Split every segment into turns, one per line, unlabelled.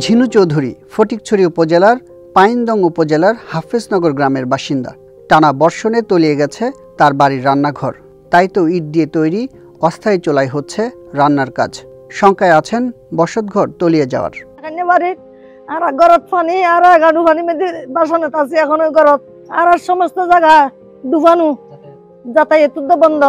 ঝিনু চৌধুরী ফটিকছড়ি উপজেলার পাইনদং উপজেলার হাফেজনগর গ্রামের বাসিন্দা। টানা বর্ষণে তলিয়ে গেছে তার বাড়ির রান্নাঘর। তাই তো ইট দিয়ে তৈরি অস্থায়ী চুলায় হচ্ছে রান্নার কাজ। শঙ্কায় আছেন বসতঘর তলিয়ে যাওয়ার।
সমস্ত জায়গা ডুবানো, যাতায়াত বন্ধ।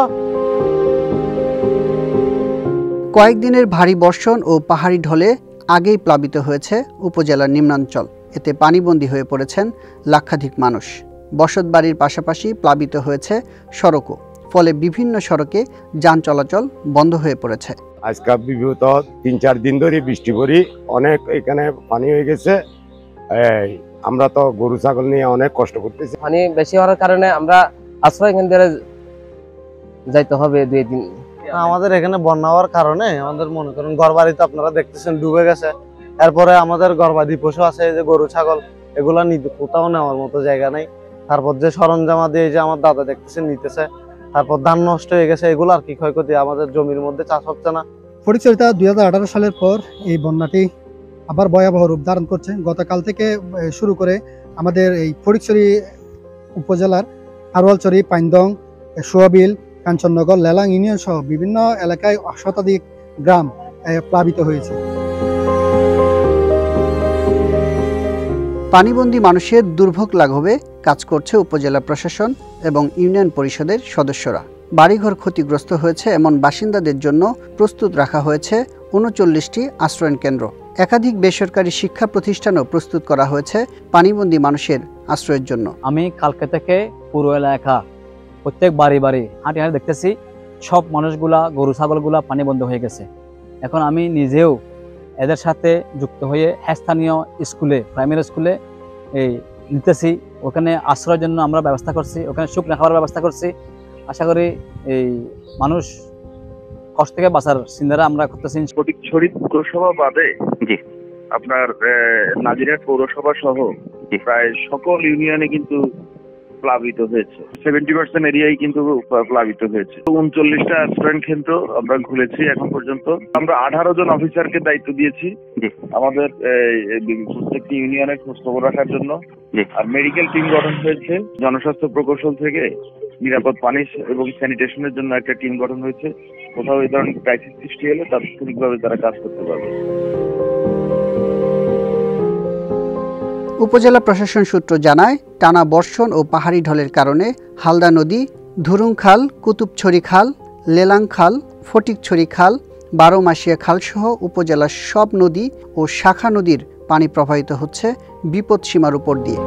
কয়েকদিনের ভারী বর্ষণ ও পাহাড়ি ঢলে আগেই প্লাবিত হয়েছে উপজেলার নিম্নাঞ্চল। এতে পানিবন্দী হয়ে পড়েছেন লাক্ষাধিক মানুষ। বসতবাড়ির পাশাপাশি প্লাবিত হয়েছে সড়কও। ফলে বিভিন্ন সড়কে যান চলাচল বন্ধ হয়ে পড়েছে।
আজকে বিগত ৩-৪ দিন ধরে বৃষ্টি পড়ি অনেক এখানে পানি হয়ে গেছে। আমরা তো গরু ছাগল নিয়ে অনেক কষ্ট করতেছি।
পানি বেশি হওয়ার কারণে আমরা আশ্রয় কেন্দ্রে যাইতে হবে 2 দিন।
আমাদের এখানে বন্যা হওয়ার কারণে আমাদের মনে করেন ঘর বাড়িতে আপনারা দেখতেছেন ডুবে গেছে। এরপরে আমাদের গর্ভাবতী পশু আছে, যে গরু ছাগল, এগুলা কোথাও নেওয়ার মতো জায়গা নেই। তারপর যে সরঞ্জামা দিয়ে যে আমার দাদা দেখতেছেন নিতেছে, তারপর ধান নষ্ট হয়ে গেছে, এগুলো আর কি ক্ষয়ক্ষতি, আমাদের জমির মধ্যে চাষ হচ্ছে না।
ফটিকছড়িতে 2018 সালের পর এই বন্যাটি আবার ভয়াবহ রূপ ধারণ করছে। গতকাল থেকে শুরু করে আমাদের এই ফটিকছড়ি উপজেলার আরওয়ালছড়ি, পাইনদং, সোয়াবিল, কাঞ্চননগর, লেলাং ইউনিয়ন সহ বিভিন্ন এলাকায় শতাধিক গ্রাম প্লাবিত হয়েছে।
পানিবন্দী মানুষের দুর্ভোগ লাঘবে কাজ করছে উপজেলা প্রশাসন এবং ইউনিয়ন পরিষদের সদস্যরা। বাড়িঘর ক্ষতিগ্রস্ত হয়েছে এমন বাসিন্দাদের জন্য প্রস্তুত রাখা হয়েছে 39টি আশ্রয়ন কেন্দ্র। একাধিক বেসরকারি শিক্ষা প্রতিষ্ঠানও প্রস্তুত করা হয়েছে পানিবন্দী মানুষের আশ্রয়ের জন্য।
আমি কালকে থেকে পুরো এলাকা প্রত্যেক বাড়ি হাঁটি দেখতেছি, সব মানুষগুলা, গরু ছাগলগুলা পানিবন্ধ হয়ে গেছে। এখন আমি নিজেও এদের সাথে যুক্ত হয়ে স্থানীয় স্কুলে, প্রাইমারি স্কুলে নিতেছি। ওখানে আশ্রয়ের জন্য আমরা ব্যবস্থা করছি, ওখানে শুকনো খাবার ব্যবস্থা করছি। আশা করি এই মানুষ কষ্ট থেকে বাঁচার চিন্তাটা আমরা করতেছি।
ফটিকছড়ি পৌরসভা বাদে আপনার নাজিরহাট পৌরসভা সহ প্রায় সকল ইউনিয়নে কিন্তু প্লাবিত হয়েছে। 70% এরিয়াই কিন্তু প্লাবিত হয়েছে। 39টা আশ্রয়ণ কেন্দ্র আমরা খুলেছি এখন পর্যন্ত। আমরা 18 জন অফিসারকে দায়িত্ব দিয়েছি আমাদের প্রত্যেকটি ইউনিয়নের খোঁজ খবর রাখার জন্য। আর মেডিকেল টিম গঠন হয়েছে। জনস্বাস্থ্য প্রকৌশল থেকে নিরাপদ পানি এবং স্যানিটেশনের জন্য একটা টিম গঠন হয়েছে। কোথাও এই ধরনের ক্রাইসিস সৃষ্টি হলে তাৎক্ষণিকভাবে তারা কাজ করতে পারবে।
উপজেলা প্রশাসন সূত্র জানায়, টানা বর্ষণ ও পাহাড়ি ঢলের কারণে হালদা নদী, ধুরুং খাল, কুতুবছড়ি খাল, লেলাং খাল, ফটিকছড়ি খাল, 12 মাসিয়া খাল সহ উপজেলার সব নদী ও শাখা নদীর পানি প্রবাহিত হচ্ছে বিপদসীমার উপর দিয়ে।